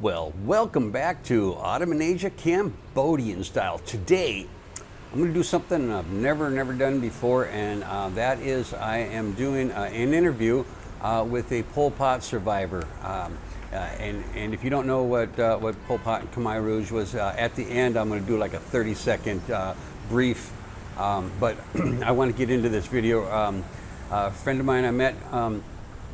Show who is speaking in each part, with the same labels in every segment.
Speaker 1: Well, welcome back to Autumn in Asia Cambodian style. Today, I'm going to do something I've never done before, and that is I am doing an interview with a Pol Pot survivor. And if you don't know what Pol Pot and Khmer Rouge was, at the end I'm going to do like a 30-second brief, but I want to get into this video. A friend of mine I met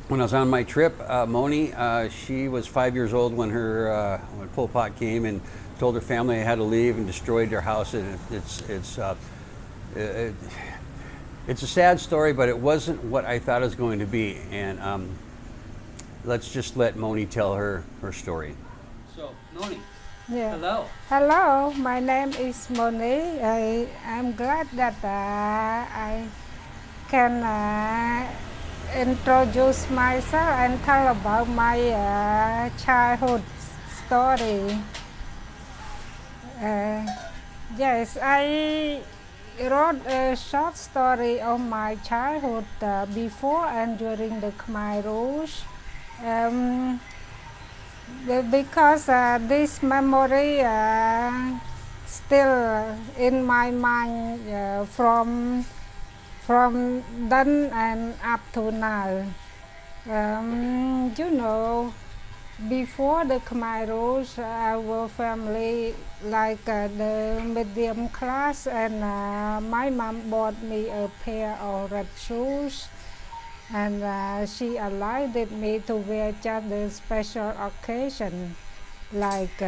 Speaker 1: when I was on my trip, Mony, she was 5 years old when when Pol Pot came and told her family they had to leave and destroyed their house. And it's a sad story, but it wasn't what I thought it was going to be. And let's just let Mony tell her story. So, Mony,
Speaker 2: Yeah.
Speaker 1: hello.
Speaker 2: Hello, my name is Mony. I'm glad that I can introduce myself and tell about my childhood story. Yes, I wrote a short story of my childhood before and during the Khmer Rouge. Because this memory still in my mind from then and up to now. Before the Khmer Rouge, our family like the medium class, and my mom bought me a pair of red shoes, and she allowed me to wear just the special occasion, like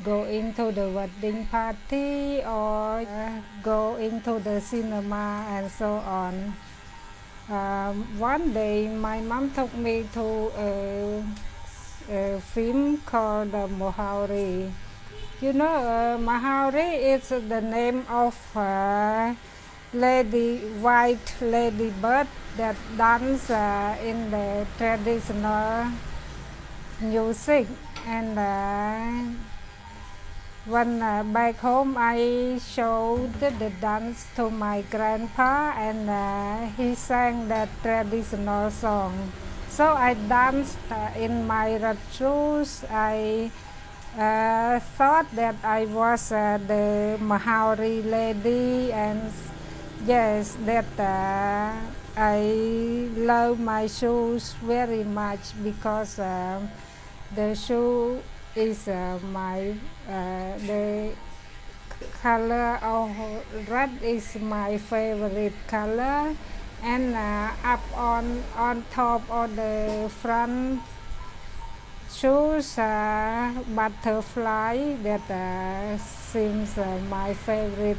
Speaker 2: going to the wedding party or going to the cinema and so on. One day my mom took me to a film called Mohari. Mohari is the name of white lady bird that dance in the traditional music. And when back home, I showed the dance to my grandpa, and he sang that traditional song. So I danced in my red shoes. I thought that I was the Maori lady, and yes, that I love my shoes very much because the shoe is the color of red is my favorite color, and up on top of the front shoes butterfly that seems my favorite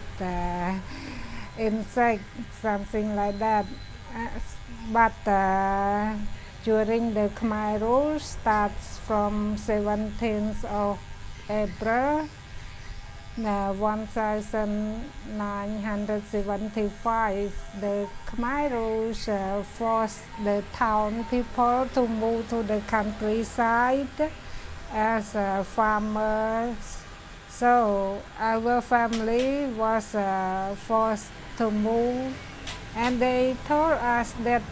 Speaker 2: insect, something like that. But during the Khmer Rouge starts from 17th of April 1975, the Khmer Rouge forced the town people to move to the countryside as farmers. So our family was forced to move, and they told us that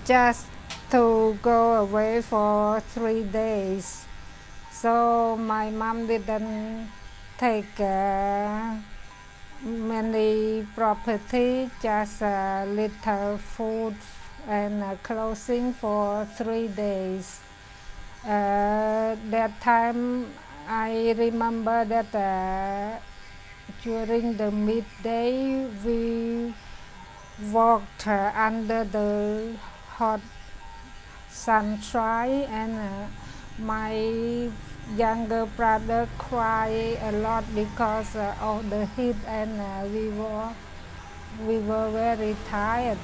Speaker 2: just to go away for 3 days. So my mom didn't take many property, just little food and clothing for 3 days. That time I remember that during the midday we walked under the hot sunshine, and my younger brother cried a lot because of the heat, and we were very tired.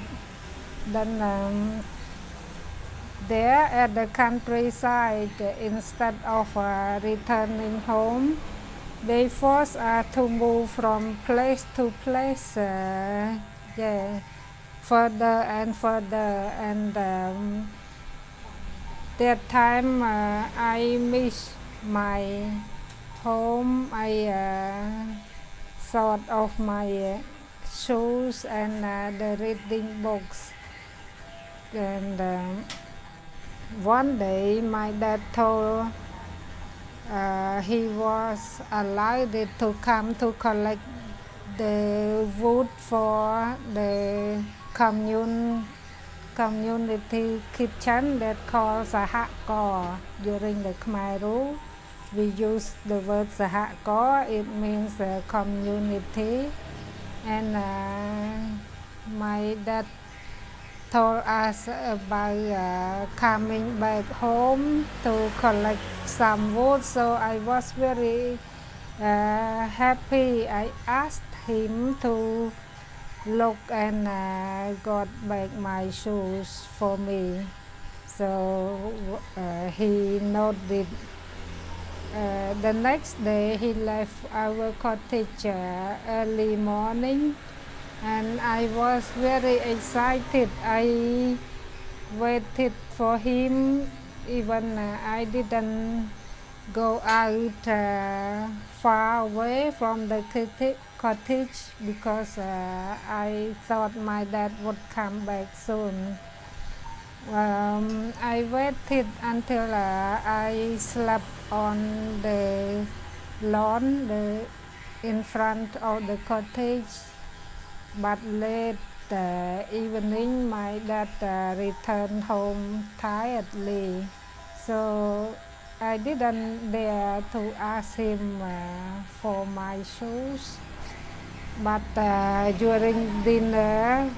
Speaker 2: Then there at the countryside, instead of returning home, they forced us to move from place to place, further and further, and that time I miss my home. I thought of my shoes and the reading books, and one day my dad told he was allowed to come to collect the wood for the community kitchen that called Sahakor during the Khmer Rouge. We use the word Sahakor, it means community, and my dad told us about coming back home to collect some wood, so I was very happy. I asked him to look and got back my shoes for me. So he noted. The next day he left our cottage early morning, and I was very excited. I waited for him, even I didn't go out far away from the cottage because I thought my dad would come back soon. I waited until I slept on the lawn in front of the cottage, but late evening my dad returned home tiredly, so I didn't dare to ask him for my shoes. But during dinner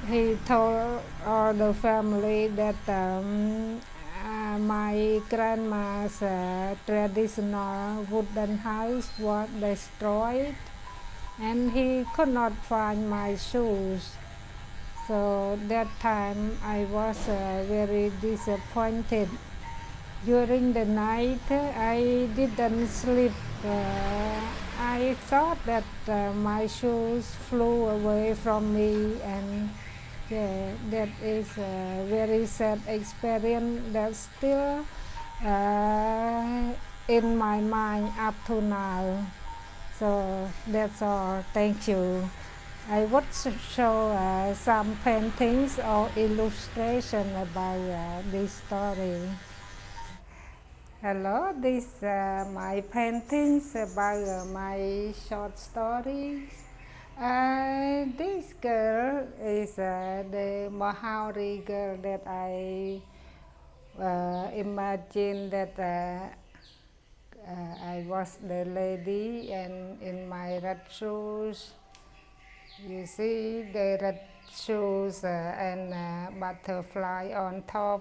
Speaker 2: he told all the family that my grandma's traditional wooden house was destroyed and he could not find my shoes. So that time I was very disappointed. During the night I didn't sleep. I thought that my shoes flew away from me, and that is a very sad experience that's still in my mind up to now. So that's all. Thank you. I would show some paintings or illustration about this story. Hello, these are my paintings about my short stories. This girl is the Maori girl that I imagine that I was the lady, and in my red shoes, you see the red shoes and butterfly on top.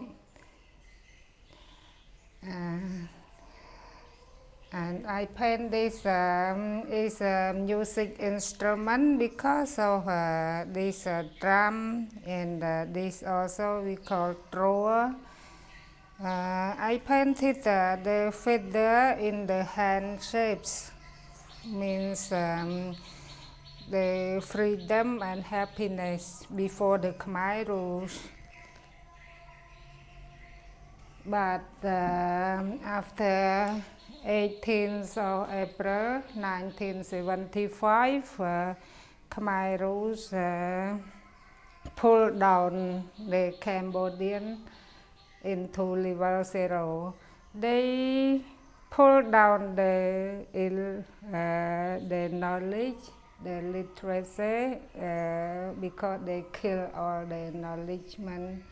Speaker 2: And I paint this is a music instrument because of this drum, and this also we call drawer. I painted the feather in the hand shapes, means the freedom and happiness before the Khmer Rouge. But after 18th of April 1975, Khmer Rouge pulled down the Cambodian into level 0. They pulled down the knowledge, the literacy, because they killed all the knowledgemen,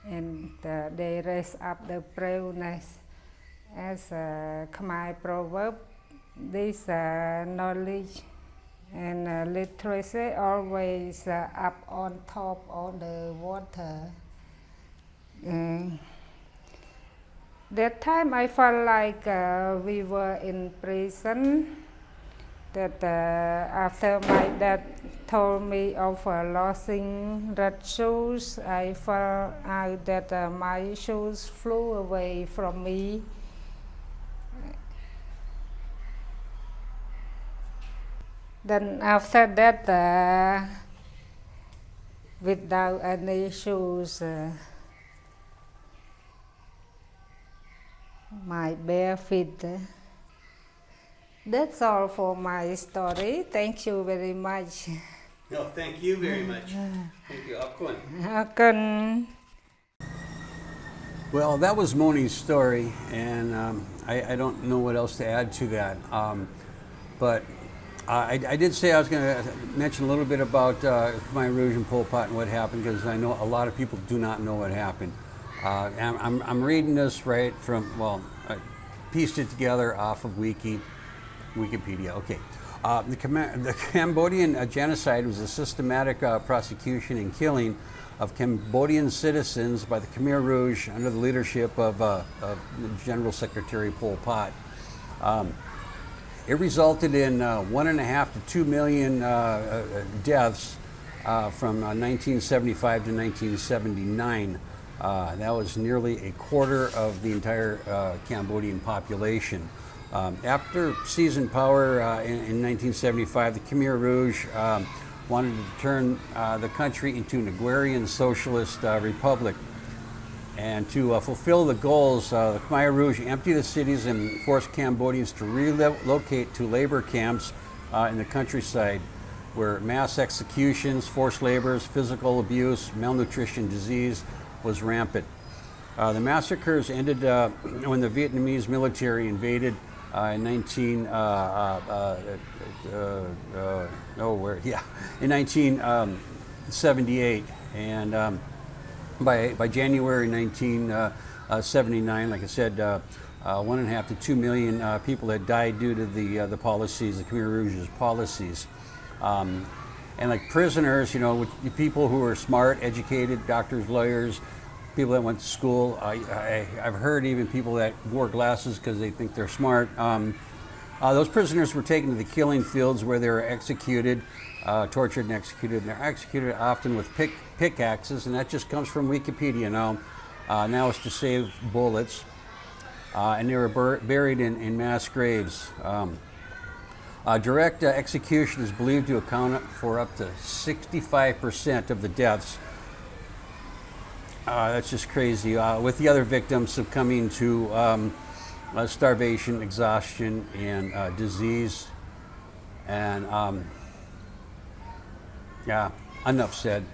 Speaker 2: and they raised up the braveness. As a Khmer proverb, this knowledge and literacy always up on top of the water. That time I felt like we were in prison. That after my dad told me of losing red shoes, I felt out that my shoes flew away from me. Then after that, without any shoes, my bare feet. That's all for my story. Thank you very much.
Speaker 1: No, thank you very much. Thank you. Akun.
Speaker 2: Akun.
Speaker 1: Well, that was Mony's story, and I don't know what else to add to that. But I did say I was going to mention a little bit about Khmer Rouge and Pol Pot and what happened, because I know a lot of people do not know what happened. And I'm reading this right from, well, I pieced it together off of Wikipedia. Okay. The Cambodian genocide was a systematic prosecution and killing of Cambodian citizens by the Khmer Rouge under the leadership of General Secretary Pol Pot. It resulted in 1.5 to 2 million deaths from 1975 to 1979. That was nearly a quarter of the entire Cambodian population. After seizing power in 1975, the Khmer Rouge wanted to turn the country into an agrarian socialist republic. And to fulfill the goals, the Khmer Rouge emptied the cities and forced Cambodians to relocate to labor camps in the countryside, where mass executions, forced labors, physical abuse, malnutrition, disease was rampant. The massacres ended when the Vietnamese military invaded in 1978, and by January 1979, like I said, 1.5 to 2 million people had died due to the policies, the Khmer Rouge's policies. And like prisoners, you know, people who were smart, educated, doctors, lawyers, people that went to school. I've heard even people that wore glasses because they think they're smart. Those prisoners were taken to the killing fields where they were executed, tortured and executed. And they're executed often with pickaxes, and that just comes from Wikipedia now. Now it's to save bullets. And they were buried in mass graves. Direct execution is believed to account for up to 65% of the deaths. That's just crazy. With the other victims succumbing to starvation, exhaustion, and disease. And yeah, enough said.